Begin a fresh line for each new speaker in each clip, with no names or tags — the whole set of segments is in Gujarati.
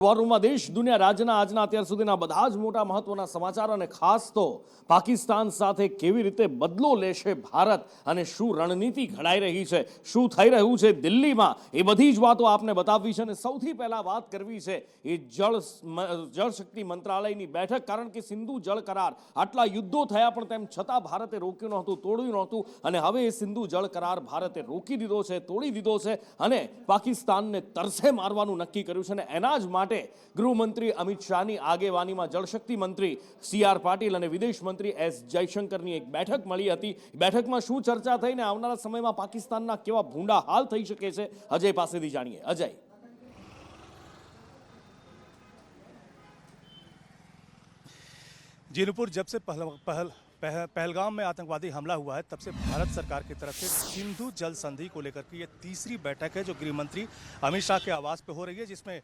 વોરમાં દેશ દુનિયા રાજ્યના આજના અત્યાર સુધીના બધા જ મોટા મહત્વના સમાચાર અને ખાસ તો પાકિસ્તાન સાથે કેવી રીતે બદલો લેશે ભારત અને શું રણનીતિ ઘડાઈ રહી છે, શું થઈ રહ્યું છે દિલ્હીમાં, એ બધી જ વાતો આપને બતાવવી છે। અને સૌથી પહેલા વાત કરવી છે એ જળશક્તિ મંત્રાલયની બેઠક, કારણ કે સિંધુ જળ કરાર આટલા યુદ્ધો થયા પણ તેમ છતાં ભારતે રોક્યું નહોતું, તોડ્યું નહોતું અને હવે એ સિંધુ જળ કરાર ભારતે રોકી દીધો છે, તોડી દીધો છે અને પાકિસ્તાનને તરસે મારવાનું નક્કી કર્યું છે। અને એના જ માટે ગૃહમંત્રી અમિત શાહની આગેવાનીમાં જળશક્તિ મંત્રી CR પાટીલ અને વિદેશ મંત્રી S જયશંકરની એક બેઠક મળી હતી। બેઠકમાં શું ચર્ચા થઈને આવનારા સમયમાં પાકિસ્તાનના કેવા ભૂંડા હાલ થઈ શકે છે, અજય પાસેથી જાણીએ। અજય,
जी नुपुर, जब से पहलगाम में आतंकवादी हमला हुआ है तब से भारत सरकार की तरफ से सिंधु जल संधि को लेकर के ये तीसरी बैठक है जो गृह मंत्री अमित शाह के आवास पे हो रही है, जिसमें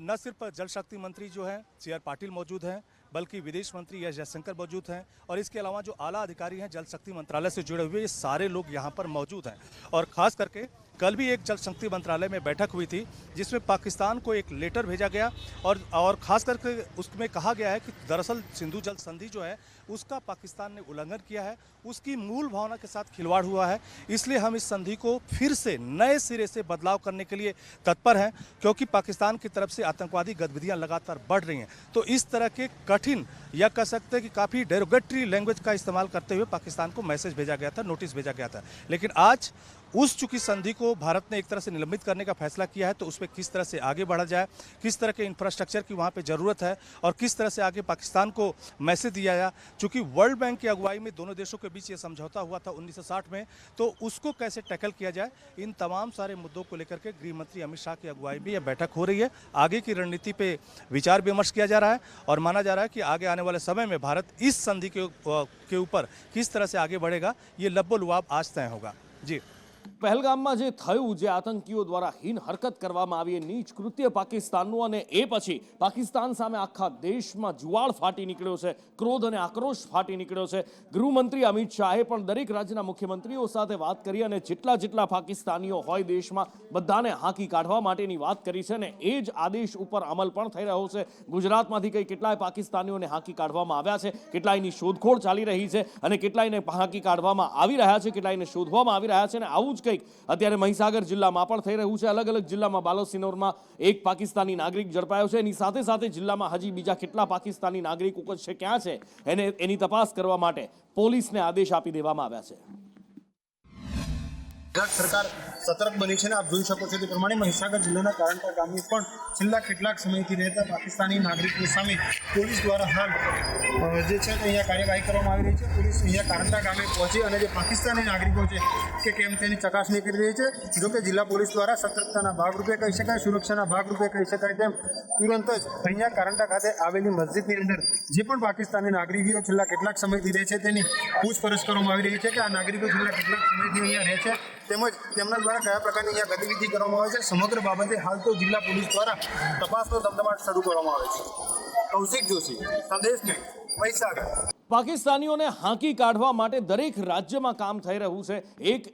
न सिर्फ जल शक्ति मंत्री जो हैं CR पाटिल मौजूद हैं बल्कि विदेश मंत्री S जयशंकर मौजूद हैं और इसके अलावा जो आला अधिकारी हैं जल शक्ति मंत्रालय से जुड़े हुए, ये सारे लोग यहाँ पर मौजूद हैं। और ख़ास करके कल भी एक जल शक्ति मंत्रालय में बैठक हुई थी जिसमें पाकिस्तान को एक लेटर भेजा गया और ख़ास करके उसमें कहा गया है कि दरअसल सिंधु जल संधि जो है उसका पाकिस्तान ने उल्लंघन किया है, उसकी मूल भावना के साथ खिलवाड़ हुआ है, इसलिए हम इस संधि को फिर से नए सिरे से बदलाव करने के लिए तत्पर हैं, क्योंकि पाकिस्तान की तरफ से आतंकवादी गतिविधियां लगातार बढ़ रही हैं। तो इस तरह के कठिन या कह सकते हैं कि काफ़ी डेरोगेटरी लैंग्वेज का इस्तेमाल करते हुए पाकिस्तान को मैसेज भेजा गया था, नोटिस भेजा गया था। लेकिन आज उस चुकी संधि को भारत ने एक तरह से निलंबित करने का फैसला किया है, तो उस पर किस तरह से आगे बढ़ा जाए, किस तरह के इंफ्रास्ट्रक्चर की वहाँ पे ज़रूरत है और किस तरह से आगे पाकिस्तान को मैसेज दिया जाए। चूँकि वर्ल्ड बैंक की अगुवाई में दोनों देशों के बीच ये समझौता हुआ था 1960 में, तो उसको कैसे टैकल किया जाए, इन तमाम सारे मुद्दों को लेकर के गृह मंत्री अमित शाह की अगुवाई में यह बैठक हो रही है। आगे की रणनीति पे विचार विमर्श किया जा रहा है और माना जा रहा है कि आगे आने वाले समय में भारत इस संधि के ऊपर किस तरह से आगे बढ़ेगा, ये लब्बो लुआब आज तय होगा। जी,
પહેલગામમાં જે થયું, જે આતંકીઓ દ્વારા હીન હરકત કરવામાં આવી, એ નીચ કૃત્ય પાકિસ્તાનનું અને એ પછી પાકિસ્તાન સામે આખા દેશમાં જુવાળ ફાટી નીકળ્યો છે, ક્રોધ અને આક્રોશ ફાટી નીકળ્યો છે। ગૃહમંત્રી અમિત શાહે પણ દરેક રાજ્યના મુખ્યમંત્રીઓ સાથે વાત કરી અને જેટલા પાકિસ્તાનીઓ હોય દેશમાં બધાને હાંકી કાઢવા માટેની વાત કરી છે અને એ જ આદેશ ઉપર અમલ પણ થઈ રહ્યો છે। ગુજરાતમાંથી કેટલાય પાકિસ્તાનીઓને હાંકી કાઢવામાં આવ્યા છે, કેટલાયની શોધખોળ ચાલી રહી છે અને કેટલાયને હાંકી કાઢવામાં આવી રહ્યા છે, કેટલાયને શોધવામાં આવી રહ્યા છે અને આવું જ કંઈક અત્યારે મહીસાગર જિલ્લામાં પણ થઈ રહ્યું છે। અલગ અલગ જિલ્લામાં બાલોસિનોરમાં એક પાકિસ્તાની નાગરિક ઝડપાયો છે, એની સાથે સાથે જિલ્લામાં હજી બીજા કેટલા પાકિસ્તાની નાગરિકો છે, ક્યાં છે, એની તપાસ કરવા માટે પોલીસને આદેશ આપી દેવામાં આવ્યા છે।
સરકાર સતર્ક બની છે ને આપ જોઈ શકો છો તે પ્રમાણે મહીસાગર જિલ્લાના કારણકા ગામની પણ છેલ્લા કેટલાક સમયથી રહેતા પાકિસ્તાની નાગરિકો સામે પોલીસ દ્વારા હાલ જે છે અહીંયા કાર્યવાહી કરવામાં આવી રહી છે। પોલીસ અહીંયા કારણકા ગામે પહોંચી અને જે પાકિસ્તાની નાગરિકો છે કે કેમ તેની ચકાસણી કરી રહી છે। જોકે જિલ્લા પોલીસ દ્વારા સતર્કતાના ભાગરૂપે કહી શકાય, સુરક્ષાના ભાગરૂપે કહી શકાય તેમ તુરંત જ અહીંયા કારણકા ખાતે આવેલી મસ્જિદની અંદર જે પણ પાકિસ્તાની નાગરિકો છેલ્લા કેટલાક સમયથી રહે છે તેની પૂછપરછ કરવામાં આવી રહી છે કે આ નાગરિકો છેલ્લા કેટલાક સમયથી અહીંયા રહે છે તેમજ તેમના દ્વારા કયા પ્રકારની અહીંયા ગતિવિધિ કરવામાં આવે છે। સમગ્ર બાબતે હાલ તો જિલ્લા પોલીસ દ્વારા તપાસનો ધમધમાટ શરૂ કરવામાં આવે છે। કૌશિક જોશી, સંદેશ ન્યૂઝ, મહીસાગર।
પાકિસ્તાનીઓને હાંકી કાઢવા માટે દરેક રાજ્યમાં કામ થઈ રહ્યું છે।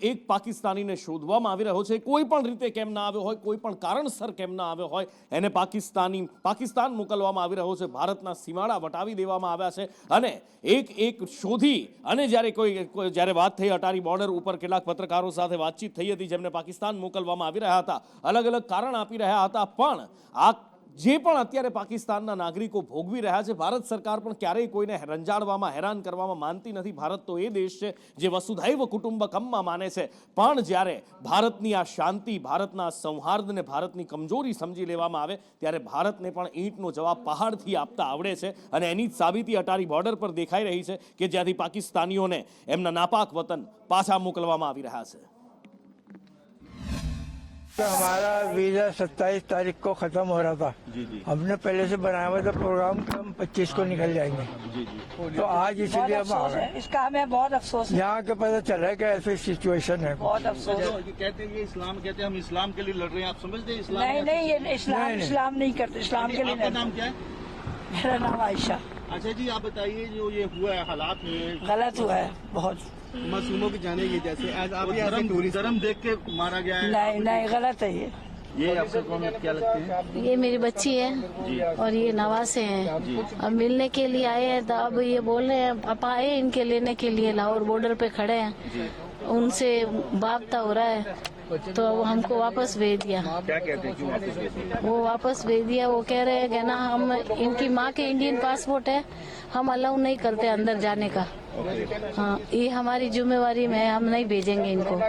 એક પાકિસ્તાનીને શોધવામાં આવી રહ્યો છે, કોઈ પણ રીતે કેમ ના આવ્યો હોય, કોઈ પણ કારણસર કેમ ના આવ્યો હોય, એને પાકિસ્તાન મોકલવામાં આવી રહ્યો છે, ભારતના સીમાડા વટાવી દેવામાં આવ્યા છે અને એક શોધી અને જ્યારે વાત થઈ અટારી બોર્ડર ઉપર કેટલાક પત્રકારો સાથે વાતચીત થઈ હતી જેમને પાકિસ્તાન મોકલવામાં આવી રહ્યા હતા, અલગ અલગ કારણ આપી રહ્યા હતા, પણ આ જે પણ અત્યારે પાકિસ્તાનના નાગરિકો ભોગવી રહ્યા છે, ભારત સરકાર પણ ક્યારેય કોઈને રંજાડવામાં, હેરાન કરવામાં માનતી નથી। ભારત તો એ દેશ છે જે વસુધૈવ કુટુંબકમમાં માને છે, પણ જ્યારે ભારતની આ શાંતિ, ભારતના સૌહાર્દને, ભારતની કમજોરી સમજી લેવામાં આવે ત્યારે ભારતને પણ ઈંટનો જવાબ પહાડથી આપતા આવડે છે અને એની જ સાબિતી અટારી બોર્ડર પર દેખાઈ રહી છે કે જ્યાંથી પાકિસ્તાનીઓને એમના નાપાક વતન પાછા મોકલવામાં આવી રહ્યા છે।
तो हमारा वीज़ा 27 तारीख को ख़त्म हो रहा था। हमने पहले से बनाया हुआ था प्रोग्राम कि हम 25 को निकल जाएंगे। तो आज इसलिए हम आ गए।
इसका हमें बहुत अफसोस है।
यहाँ के पता चला कि ऐसी सिचुएशन है।
बहुत अफसोस है।
कहते हैं ये इस्लाम, कहते हैं हम इस्लाम के लिए लड़ रहे हैं, आप समझते हैं इस्लाम?
नहीं, ये इस्लाम नहीं करते, इस्लाम के लिए
आपका नाम क्या है?
मेरा नाम आयशा।
अच्छा जी, आप बताइए जो ये हुआ है हालात में
गलत हुआ है बहुत।
मासूमों की जाने ये जैसे आज आप धर्म देख के मारा गया है।
नहीं, गलत है ये।
ये आपसे कौन क्या लगते हैं?
ये मेरी बच्ची है और ये नवासे हैं। अब मिलने के लिए आए हैं तो अब ये बोल रहे हैं पापा आए इनके लेने के लिए, लाहौर बॉर्डर पे खड़े हैं, उनसे बाबता हो रहा है तो अब हमको वापस भेज दिया।
क्या कहते हैं, क्यों वापस भेज दिया?
वो वापस भेज दिया। वो कह रहे हैं कि ना हम इनकी माँ के इंडियन पासपोर्ट है, हम अलाउ नहीं करते अंदर जाने का। हाँ, ये हमारी जिम्मेवारी में है, हम नहीं भेजेंगे इनको।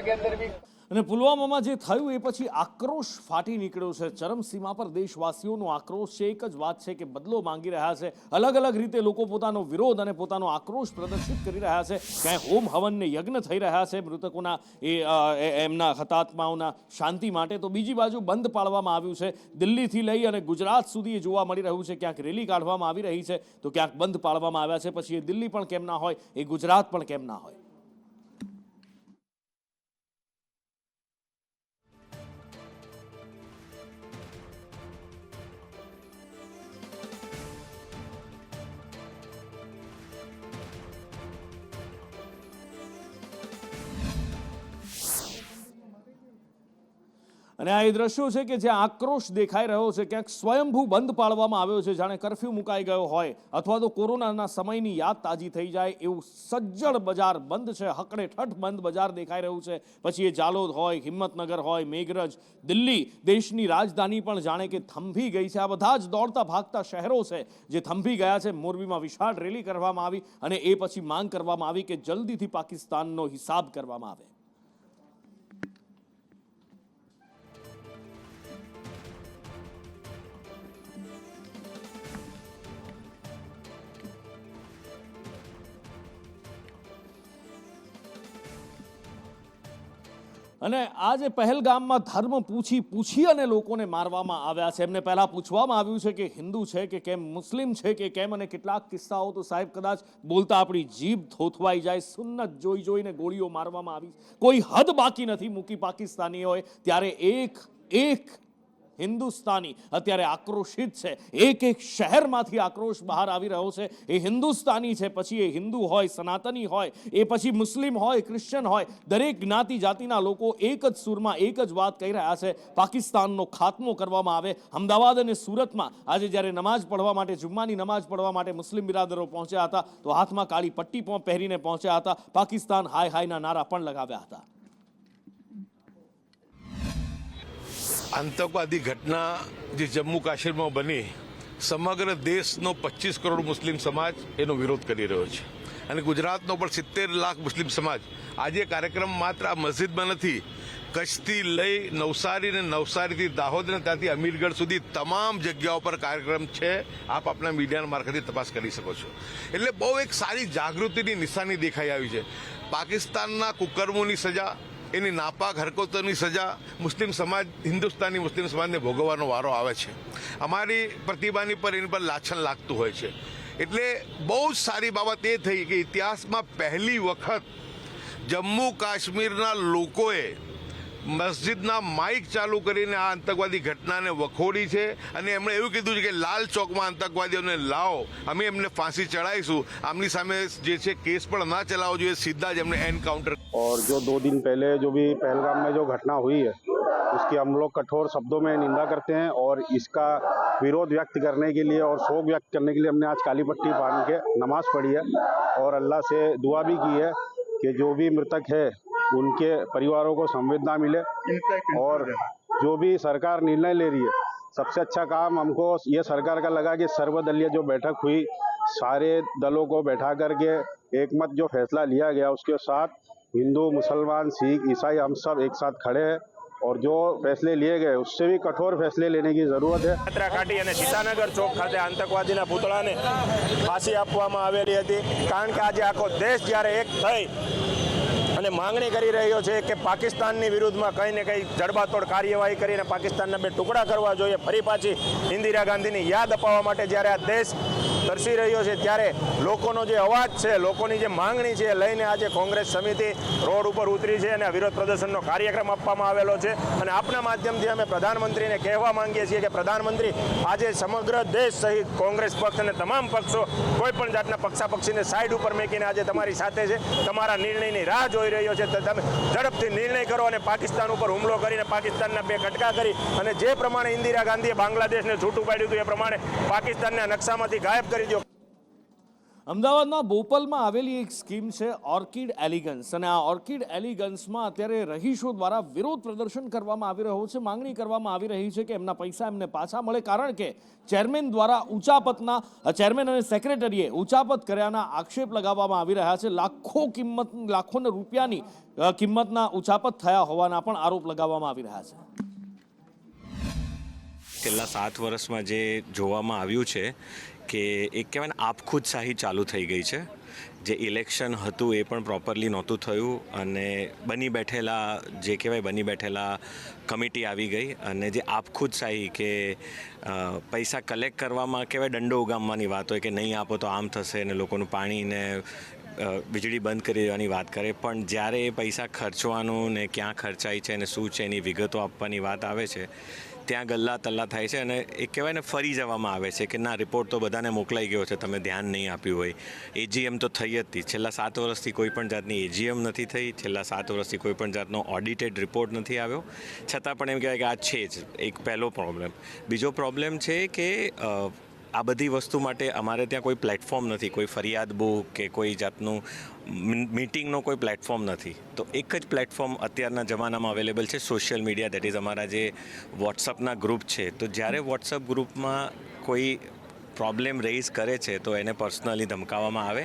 અને પુલવામામાં જે થયું એ પછી આક્રોશ ફાટી નીકળ્યો છે, ચરમસીમા પર દેશવાસીઓનો આક્રોશ છે। એક જ વાત છે કે બદલો માંગી રહ્યા છે, અલગ અલગ રીતે લોકો પોતાનો વિરોધ અને પોતાનો આક્રોશ પ્રદર્શિત કરી રહ્યા છે। ક્યાંય હોમ હવન ને યજ્ઞ થઈ રહ્યા છે મૃતકોના એમના હતાત્માઓના શાંતિ માટે, તો બીજી બાજુ બંધ પાળવામાં આવ્યું છે। દિલ્હીથી લઈ અને ગુજરાત સુધી એ જોવા મળી રહ્યું છે, ક્યાંક રેલી કાઢવામાં આવી રહી છે તો ક્યાંક બંધ પાળવામાં આવ્યા છે। પછી એ દિલ્હી પણ કેમ ના હોય, એ ગુજરાત પણ કેમ ના હોય। અને આ એ દ્રશ્યો છે કે જ્યાં આક્રોશ દેખાઈ રહ્યો છે, ક્યાંક સ્વયંભૂ બંધ પાળવામાં આવ્યો છે, જાણે કર્ફ્યુ મુકાઈ ગયો હોય અથવા તો કોરોનાના સમયની યાદ તાજી થઈ જાય એવું સજ્જડ બજાર બંધ છે, હકડે ઠઠ બંધ બજાર દેખાઈ રહ્યું છે। પછી એ જાલોદ હોય, હિંમતનગર હોય, મેઘરજ, દિલ્હી, દેશની રાજધાની પણ જાણે કે થંભી ગઈ છે। આ બધા જ દોડતા ભાગતા શહેરો છે જે થંભી ગયા છે। મોરબીમાં વિશાળ રેલી કરવામાં આવી અને એ પછી માંગ કરવામાં આવી કે જલ્દીથી પાકિસ્તાનનો હિસાબ કરવામાં આવે। અને આ જે પહેલગામમાં ધર્મ પૂછી અને લોકોને મારવામાં આવ્યા છે, એમને પહેલા પૂછવામાં આવ્યું છે કે હિન્દુ છે કે કેમ, મુસ્લિમ છે કે કેમ, અને કેટલાક કિસ્સાઓ તો સાહેબ કદાચ બોલતા આપણી જીભ થોથવાઈ જાય। સુન્નત જોઈને ગોળીઓ મારવામાં આવી, કોઈ હદ બાકી નથી મૂકી પાકિસ્તાનીઓએ। ત્યારે એક હિન્દુસ્તાની અત્યારે આક્રોશિત છે, એક શહેરમાંથી આક્રોશ બહાર આવી રહ્યો છે। એ હિન્દુસ્તાની છે, પછી એ હિન્દુ હોય, સનાતની હોય, એ પછી મુસ્લિમ હોય, ક્રિશ્ચન હોય, દરેક જ્ઞાતિ જાતિના લોકો એક જ સૂરમાં એક જ વાત કહી રહ્યા છે, પાકિસ્તાનનો ખાત્મો કરવામાં આવે। અમદાવાદ અને સુરતમાં આજે જ્યારે નમાઝ પડવા માટે, જુમ્માની નમાઝ પડવા માટે મુસ્લિમ બિરાદરો પહોંચ્યા હતા તો હાથમાં કાળી પટ્ટી પહેરીને પહોંચ્યા હતા, પાકિસ્તાન હાય હાયના નારા પણ લગાવ્યા હતા।
આતંકવાદી ઘટના જે જમ્મુ કાશ્મીરમાં બની, સમગ્ર દેશનો 25 કરોડ મુસ્લિમ સમાજ એનો વિરોધ કરી રહ્યો છે અને ગુજરાતનો પણ 70 લાખ મુસ્લિમ સમાજ આજે કાર્યક્રમ માત્ર આ મસ્જિદમાં નથી, કચ્છથી લઈ નવસારી ને નવસારીથી દાહોદ ને ત્યાંથી અમીરગઢ સુધી તમામ જગ્યાઓ પર કાર્યક્રમ છે। આપ આપણા મીડિયાના મારફતે તપાસ કરી શકો છો। એટલે બહુ એક સારી જાગૃતિની નિશાની દેખાઈ આવી છે। પાકિસ્તાનના કુકર્મોની સજા, એની નાપાક હરકતોની સજા મુસ્લિમ સમાજ, હિન્દુસ્તાની મુસ્લિમ સમાજને ભોગવવાનો વારો આવે છે। અમારી પ્રતિભાની પર એની પર લાછન લાગતું હોય છે। એટલે બહુ જ સારી બાબત એ થઈ કે ઇતિહાસમાં પહેલી વખત જમ્મુ કાશ્મીરના લોકોએ મસ્જિદના માઇક ચાલુ કરીને આ આતંકવાદી ઘટનાને વખોડી છે અને એમણે એવું કીધું છે કે લાલ ચોકમાં આતંકવાદીઓને લાવો, અમે એમને ફાંસી ચડાવીશું, આમની સામે જે છે કેસ પણ ના ચલાવવો જોઈએ, सीधा જ એમને एनकाउंटर।
और जो 2 दिन पहले जो भी पहलगाम में जो घटना हुई है उसकी हम लोग कठोर शब्दों में निंदा करते हैं और इसका विरोध व्यक्त करने के लिए और शोक व्यक्त करने के लिए हमने आज काली पट्टी बांध के नमाज पढ़ी है और अल्लाह से दुआ भी की है कि जो भी मृतक है उनके परिवारों को संवेदना मिले और जो भी सरकार निर्णय ले रही है, सबसे अच्छा काम हमको ये सरकार का लगा कि सर्वदलीय जो बैठक हुई, सारे दलों को बैठा करके एकमत जो फैसला लिया गया उसके साथ हिंदू, मुसलमान, सिख, ईसाई हम सब एक साथ खड़े हैं और जो फैसले लिए गए उससे भी कठोर फैसले लेने की जरूरत है।
યાત્રા કાઢી અને સીતાનગર ચોક ખાતે આતંકવાદીના પૂતળાને ફાંસી આપવામાં આવેલી હતી, કારણ કે આજે આખો દેશ જ્યારે એક થઈ અને માંગણી કરી રહ્યો છે કે પાકિસ્તાનની વિરુદ્ધમાં કંઈ ને કંઈ જડબાતોડ કાર્યવાહી કરીને પાકિસ્તાનના 2 ટુકડા કરવા જોઈએ। ફરી પાછી ઇન્દિરા ગાંધીની યાદ અપાવવા માટે જ્યારે આ દેશ તરસી રહ્યો છે ત્યારે લોકોનો જે અવાજ છે, લોકોની જે માંગણી છે લઈને આજે કોંગ્રેસ સમિતિ રોડ ઉપર ઉતરી છે અને આ વિરોધ પ્રદર્શનનો કાર્યક્રમ આપવામાં આવેલો છે। અને આપના માધ્યમથી અમે પ્રધાનમંત્રીને કહેવા માંગીએ છીએ કે પ્રધાનમંત્રી, આજે સમગ્ર દેશ સહિત કોંગ્રેસ પક્ષ અને તમામ પક્ષો કોઈ પણ જાતના પક્ષાપક્ષીને સાઈડ ઉપર મેકીને આજે તમારી સાથે છે, તમારા નિર્ણયની રાહ જોઈ રહ્યો છે તો તમે ઝડપથી નિર્ણય કરો અને પાકિસ્તાન ઉપર હુમલો કરીને પાકિસ્તાનના 2 કટકા કરી અને જે પ્રમાણે ઇન્દિરા ગાંધીએ બાંગ્લાદેશને છૂટું પાડ્યું હતું એ પ્રમાણે પાકિસ્તાનના નકશામાંથી ગાયબ કરી દો.
અમદાવાદના બોપલમાં આવેલી એક સ્કીમ છે ઓર્કિડ એલિગન્સ, અને આ ઓર્કિડ એલિગન્સમાં અત્યારે રહીશો દ્વારા વિરોધ પ્રદર્શન કરવામાં આવી રહ્યો છે. માંગણી કરવામાં આવી રહી છે કે એમના પૈસા એમને પાછા મળે, કારણ કે ચેરમેન દ્વારા ઉચાપતના ચેરમેન અને સેક્રેટરીએ ઉચાપત કર્યાના આક્ષેપ લગાવવામાં આવી રહ્યા છે. લાખોને રૂપિયાની કિંમતના ઉચાપત થયા હોવાના પણ આરોપ લગાવવામાં આવી રહ્યા છે.
છેલ્લા 7 વર્ષમાં જે જોવામાં આવ્યું છે કે એક કહેવાય ને આપખુદશાહી ચાલુ થઈ ગઈ છે. જે ઇલેક્શન હતું એ પણ પ્રોપરલી નહોતું થયું અને બની બેઠેલા કમિટી આવી ગઈ અને જે આપખુદશાહી કે પૈસા કલેક્ટ કરવામાં કહેવાય દંડો ઉગામવાની વાત હોય કે નહીં આપો તો આમ થશે ને લોકોનું પાણી ને વીજળી બંધ કરી દેવાની વાત કરે, પણ જ્યારે એ પૈસા ખર્ચવાનું ને ક્યાં ખર્ચાય છે અને શું છે એની વિગતો આપવાની વાત આવે છે ત્યાં ગલ્લા તલ્લા થાય છે અને એ કહેવાય ને ફરી જવામાં આવે છે કે ના રિપોર્ટ તો બધાને મોકલાઈ ગયો છે, તમે ધ્યાન નહીં આપ્યું હોય. એજીએમ તો થઈ જ હતી. છેલ્લા 7 વર્ષથી કોઈ પણ જાતની એજીએમ નથી થઈ. છેલ્લા 7 વર્ષથી કોઈ પણ જાતનો ઓડિટેડ રિપોર્ટ નથી આવ્યો. છતાં પણ એમ કહેવાય કે આ છે જ એક પહેલો પ્રોબ્લેમ. બીજો પ્રોબ્લેમ છે કે આ બધી વસ્તુ માટે અમારે ત્યાં કોઈ પ્લેટફોર્મ નથી, કોઈ ફરિયાદ બુક કે કોઈ જાતનું મીટિંગનો કોઈ પ્લેટફોર્મ નથી. તો એક જ પ્લેટફોર્મ અત્યારના જમાનામાં અવેલેબલ છે, સોશિયલ મીડિયા, દેટ ઇઝ અમારા જે વોટ્સઅપના ગ્રુપ છે. તો જ્યારે વોટ્સઅપ ગ્રુપમાં કોઈ પ્રોબ્લેમ રેઇઝ કરે છે તો એને પર્સનલી ધમકાવવામાં આવે.